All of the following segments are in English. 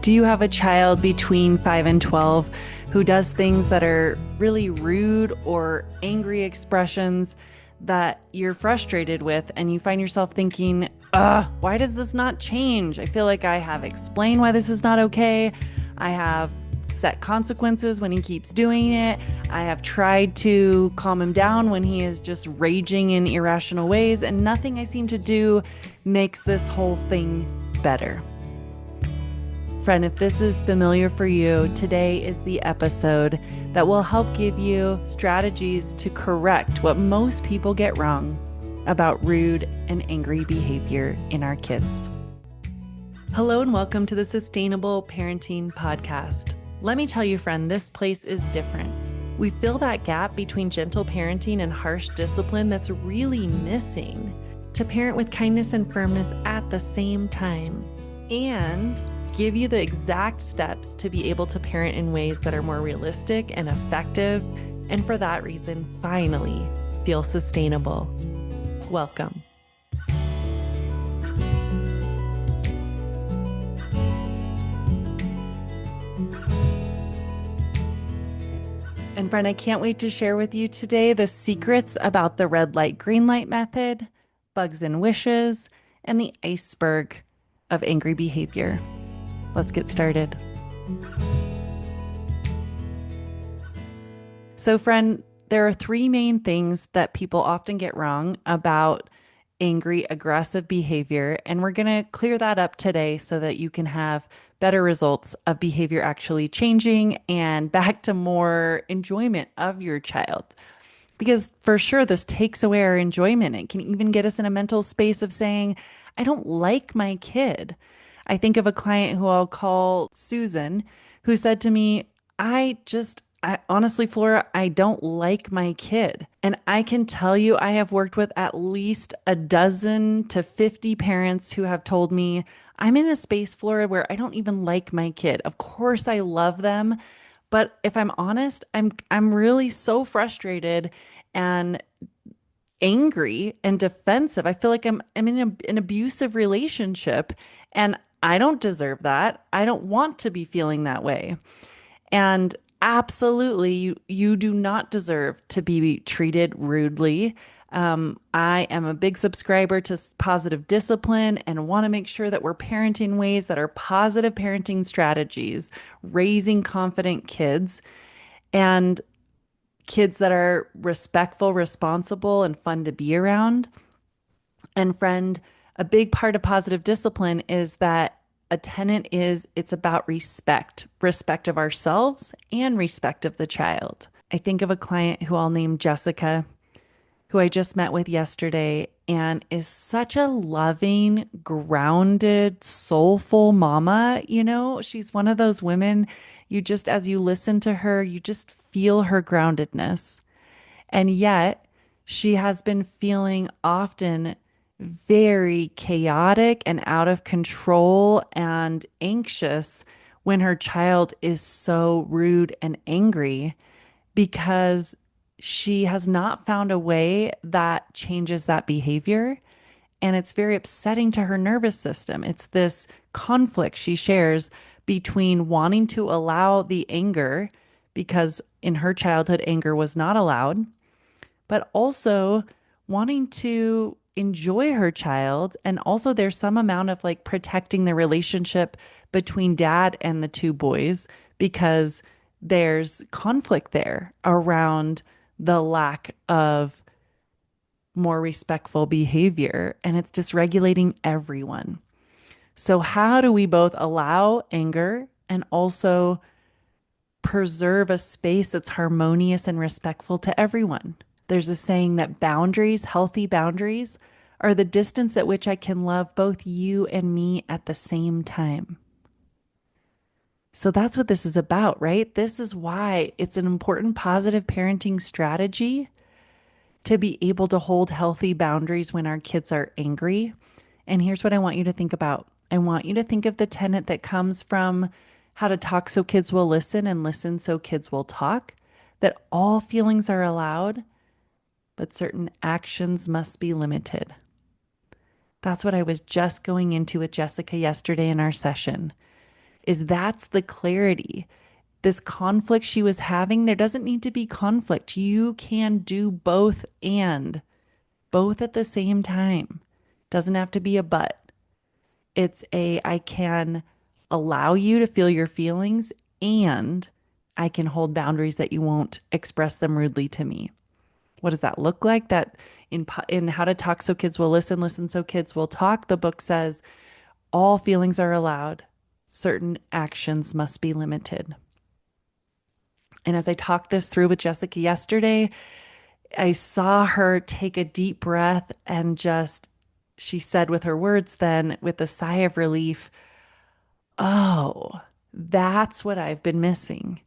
Do you have a child between 5 and 12 who does things that are really rude or angry expressions that you're frustrated with, and you find yourself thinking, why does this not change? I feel like I have explained why this is not okay. I have set consequences when he keeps doing it. I have tried to calm him down when he is just raging in irrational ways, and nothing I seem to do makes this whole thing better. Friend, if this is familiar for you, today is the episode that will help give you strategies to correct what most people get wrong about rude and angry behavior in our kids. Hello and welcome to the Sustainable Parenting Podcast. Let me tell you, friend, this place is different. We fill that gap between gentle parenting and harsh discipline that's really missing to parent with kindness and firmness at the same time, and give you the exact steps to be able to parent in ways that are more realistic and effective, and for that reason, finally feel sustainable. Welcome. And friend, I can't wait to share with you today the secrets about the red light, green light method, bugs and wishes, and the iceberg of angry behavior. Let's get started. So, friend, there are three main things that people often get wrong about angry, aggressive behavior, and we're going to clear that up today so that you can have better results of behavior actually changing and back to more enjoyment of your child. Because for sure, this takes away our enjoyment. It can even get us in a mental space of saying, I don't like my kid. I think of a client who I'll call Susan, who said to me, I honestly, Flora, I don't like my kid. And I can tell you, I have worked with at least a dozen to 50 parents who have told me, I'm in a space, Flora, where I don't even like my kid. Of course, I love them. But if I'm honest, I'm really so frustrated and angry and defensive. I feel like I'm in an abusive relationship, and I don't deserve that. I don't want to be feeling that way. And absolutely, you do not deserve to be treated rudely. I am a big subscriber to positive discipline and want to make sure that we're parenting ways that are positive parenting strategies, raising confident kids, and kids that are respectful, responsible, and fun to be around. And friend, a big part of positive discipline is that a tenet is it's about respect, respect of ourselves and respect of the child. I think of a client who I'll name Jessica, who I just met with yesterday, and is such a loving, grounded, soulful mama. You know, she's one of those women you just, as you listen to her, you just feel her groundedness. And yet, she has been feeling often very chaotic and out of control and anxious when her child is so rude and angry because she has not found a way that changes that behavior. And it's very upsetting to her nervous system. It's this conflict she shares between wanting to allow the anger, because in her childhood, anger was not allowed, but also wanting to enjoy her child. And also, there's some amount of like protecting the relationship between dad and the two boys because there's conflict there around the lack of more respectful behavior, and it's dysregulating everyone. So, how do we both allow anger and also preserve a space that's harmonious and respectful to everyone? There's a saying that boundaries, healthy boundaries, are the distance at which I can love both you and me at the same time. So that's what this is about, right? This is why it's an important positive parenting strategy to be able to hold healthy boundaries when our kids are angry. And here's what I want you to think about. I want you to think of the tenet that comes from How to Talk So Kids Will Listen and Listen So Kids Will Talk, that all feelings are allowed, but certain actions must be limited. That's what I was just going into with Jessica yesterday in our session. is that's the clarity. This conflict she was having, there doesn't need to be conflict. You can do both at the same time. Doesn't have to be a but. It's a I can allow you to feel your feelings and I can hold boundaries that you won't express them rudely to me. What does that look like? That in How to Talk So Kids Will Listen, Listen So Kids Will Talk, the book says all feelings are allowed. Certain actions must be limited. And as I talked this through with Jessica yesterday, I saw her take a deep breath and just, she said with her words, then with a sigh of relief, oh, that's what I've been missing.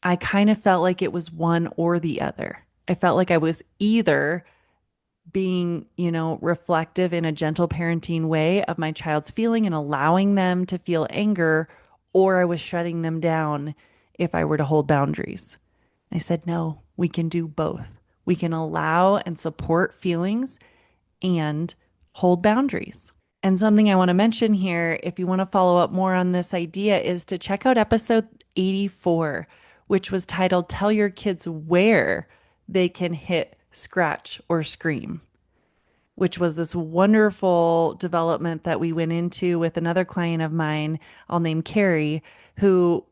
I kind of felt like it was one or the other. I felt like I was either being, reflective in a gentle parenting way of my child's feeling and allowing them to feel anger, or I was shutting them down if I were to hold boundaries. I said, no, we can do both. We can allow and support feelings and hold boundaries. And something I want to mention here, if you want to follow up more on this idea, is to check out episode 84, which was titled Tell Your Kids Where They Can Hit, Scratch, or Scream, which was this wonderful development that we went into with another client of mine, I'll name Carrie, who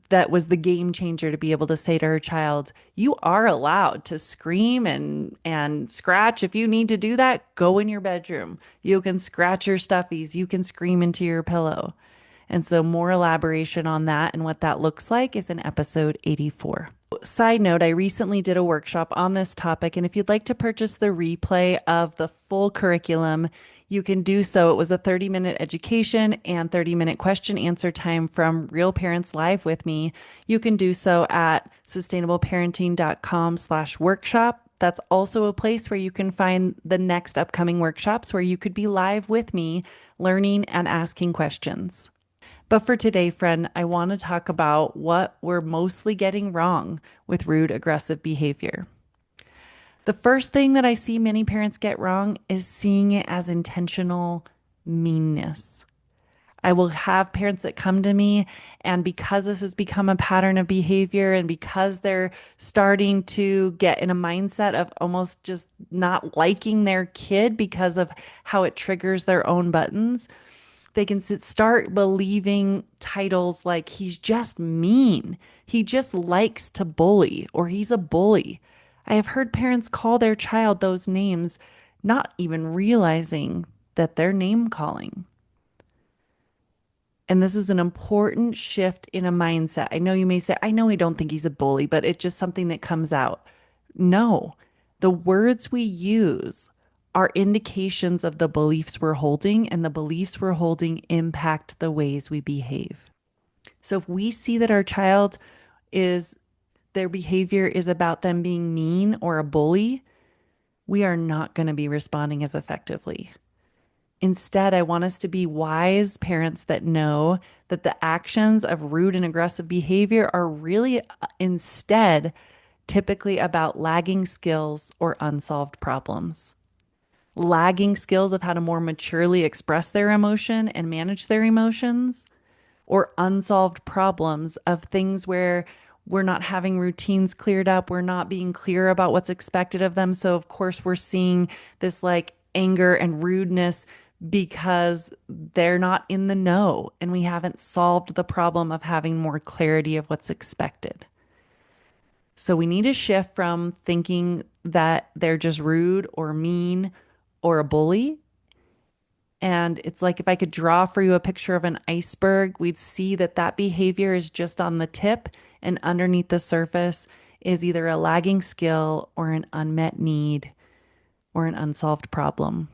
that was the game changer to be able to say to her child, you are allowed to scream and scratch. If you need to do that, go in your bedroom. You can scratch your stuffies, you can scream into your pillow. And so more elaboration on that and what that looks like is in episode 84. Side note, I recently did a workshop on this topic, and if you'd like to purchase the replay of the full curriculum, you can do so. It was a 30-minute education and 30-minute question answer time from real parents live with me. You can do so at sustainableparenting.com/workshop. That's also a place where you can find the next upcoming workshops where you could be live with me, learning and asking questions. But for today, friend, I want to talk about what we're mostly getting wrong with rude, aggressive behavior. The first thing that I see many parents get wrong is seeing it as intentional meanness. I will have parents that come to me, and because this has become a pattern of behavior, and because they're starting to get in a mindset of almost just not liking their kid because of how it triggers their own buttons, they can start believing titles like he's just mean, he just likes to bully, or he's a bully. I have heard parents call their child those names, not even realizing that they're name calling. And this is an important shift in a mindset. I know you may say, I know I don't think he's a bully, but it's just something that comes out. No, the words we use are indications of the beliefs we're holding, and the beliefs we're holding impact the ways we behave. So if we see that our child is, their behavior is about them being mean or a bully, we are not going to be responding as effectively. Instead, I want us to be wise parents that know that the actions of rude and aggressive behavior are really instead typically about lagging skills or unsolved problems. Lagging skills of how to more maturely express their emotion and manage their emotions, or unsolved problems of things where we're not having routines cleared up, we're not being clear about what's expected of them. So, of course, we're seeing this like anger and rudeness because they're not in the know and we haven't solved the problem of having more clarity of what's expected. So we need to shift from thinking that they're just rude or mean or a bully. And it's like if I could draw for you a picture of an iceberg, we'd see that that behavior is just on the tip, and underneath the surface is either a lagging skill or an unmet need or an unsolved problem.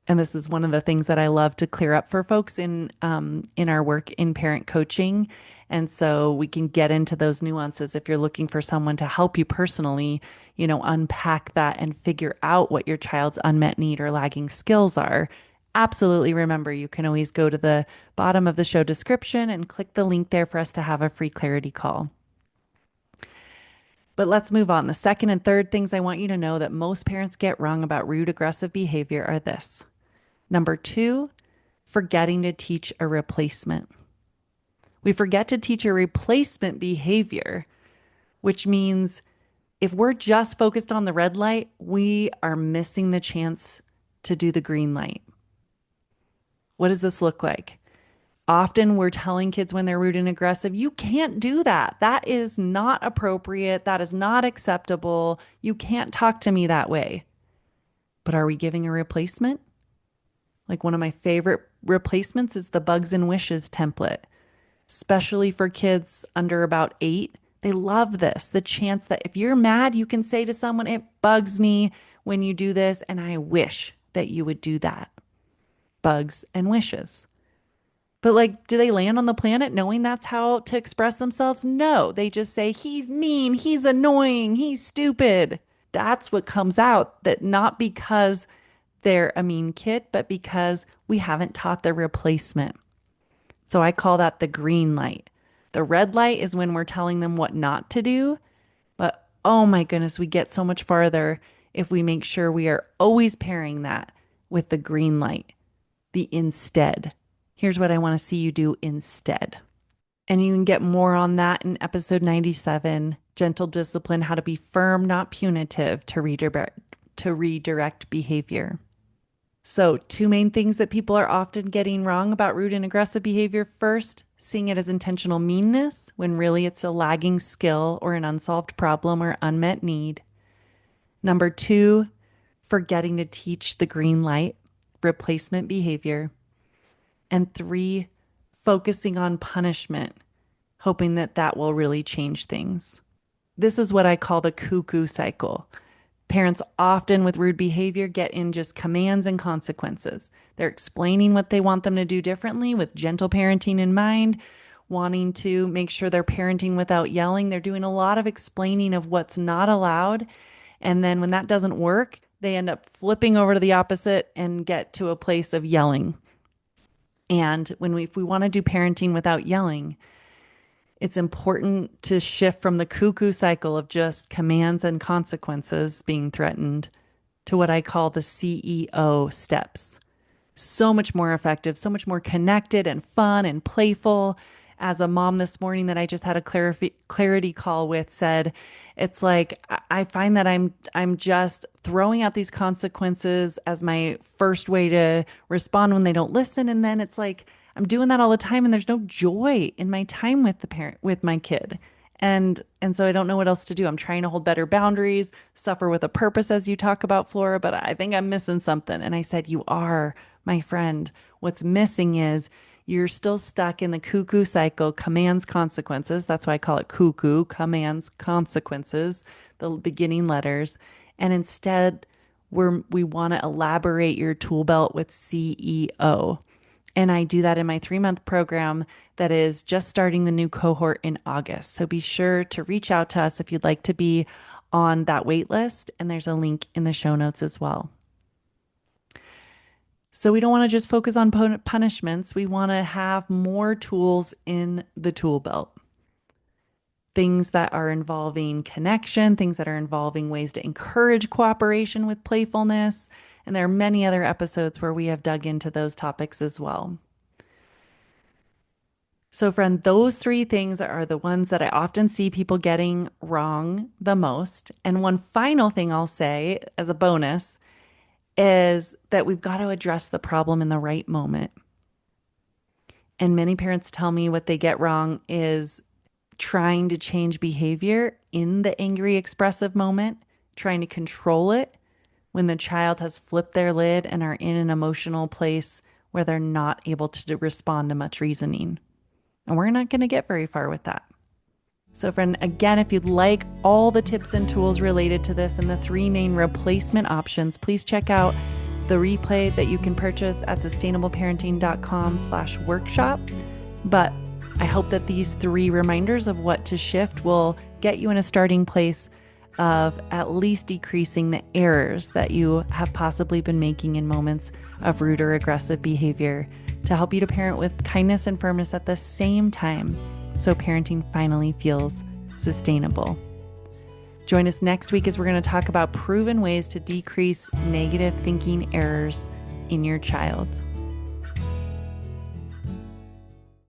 And this is one of the things that I love to clear up for folks in our work in parent coaching. And so we can get into those nuances if you're looking for someone to help you personally, unpack that and figure out what your child's unmet need or lagging skills are. Absolutely remember, you can always go to the bottom of the show description and click the link there for us to have a free clarity call. But let's move on. The second and third things I want you to know that most parents get wrong about rude, aggressive behavior are this. Number two, forgetting to teach a replacement. We forget to teach a replacement behavior, which means if we're just focused on the red light, we are missing the chance to do the green light. What does this look like? Often we're telling kids when they're rude and aggressive, you can't do that. That is not appropriate. That is not acceptable. You can't talk to me that way. But are we giving a replacement? Like one of my favorite replacements is the Bugs and Wishes template, especially for kids under about 8. They love this. The chance that if you're mad, you can say to someone, it bugs me when you do this, and I wish that you would do that. Bugs and wishes. But like, do they land on the planet knowing that's how to express themselves? No, they just say, he's mean, he's annoying, he's stupid. That's what comes out, that not because they're a mean kid, but because we haven't taught the replacement. So I call that the green light. The red light is when we're telling them what not to do. But oh my goodness, we get so much farther if we make sure we are always pairing that with the green light, the instead. Here's what I want to see you do instead. And you can get more on that in episode 97, Gentle Discipline, How to Be Firm, Not Punitive to redirect behavior. So 2 main things that people are often getting wrong about rude and aggressive behavior. First, seeing it as intentional meanness when really it's a lagging skill or an unsolved problem or unmet need. Number 2, forgetting to teach the green light, replacement behavior. And 3, focusing on punishment, hoping that that will really change things. This is what I call the cuckoo cycle. Parents often with rude behavior get in just commands and consequences. They're explaining what they want them to do differently with gentle parenting in mind, wanting to make sure they're parenting without yelling. They're doing a lot of explaining of what's not allowed. And then when that doesn't work, they end up flipping over to the opposite and get to a place of yelling. And if we want to do parenting without yelling, it's important to shift from the cuckoo cycle of just commands and consequences being threatened to what I call the CEO steps. So much more effective, so much more connected and fun and playful. As a mom this morning that I just had a clarity call with said, it's like I find that I'm just throwing out these consequences as my first way to respond when they don't listen, and then it's like I'm doing that all the time, and there's no joy in my time with my kid. And so I don't know what else to do. I'm trying to hold better boundaries, suffer with a purpose, as you talk about, Flora, but I think I'm missing something. And I said, you are, my friend. What's missing is you're still stuck in the cuckoo cycle, commands, consequences. That's why I call it cuckoo, commands, consequences, the beginning letters. And instead, we want to elaborate your tool belt with CEO. And I do that in my 3-month program that is just starting the new cohort in August. So be sure to reach out to us if you'd like to be on that wait list. And there's a link in the show notes as well. So we don't want to just focus on punishments. We want to have more tools in the tool belt. Things that are involving connection, things that are involving ways to encourage cooperation with playfulness. And there are many other episodes where we have dug into those topics as well. So friend, those 3 things are the ones that I often see people getting wrong the most. And one final thing I'll say as a bonus is that we've got to address the problem in the right moment. And many parents tell me what they get wrong is trying to change behavior in the angry, expressive moment, trying to control it when the child has flipped their lid and are in an emotional place where they're not able to respond to much reasoning. And we're not going to get very far with that. So friend, again, if you'd like all the tips and tools related to this and the 3 main replacement options, please check out the replay that you can purchase at sustainableparenting.com/workshop. But I hope that these 3 reminders of what to shift will get you in a starting place of at least decreasing the errors that you have possibly been making in moments of rude or aggressive behavior to help you to parent with kindness and firmness at the same time, so parenting finally feels sustainable. Join us next week as we're going to talk about proven ways to decrease negative thinking errors in your child.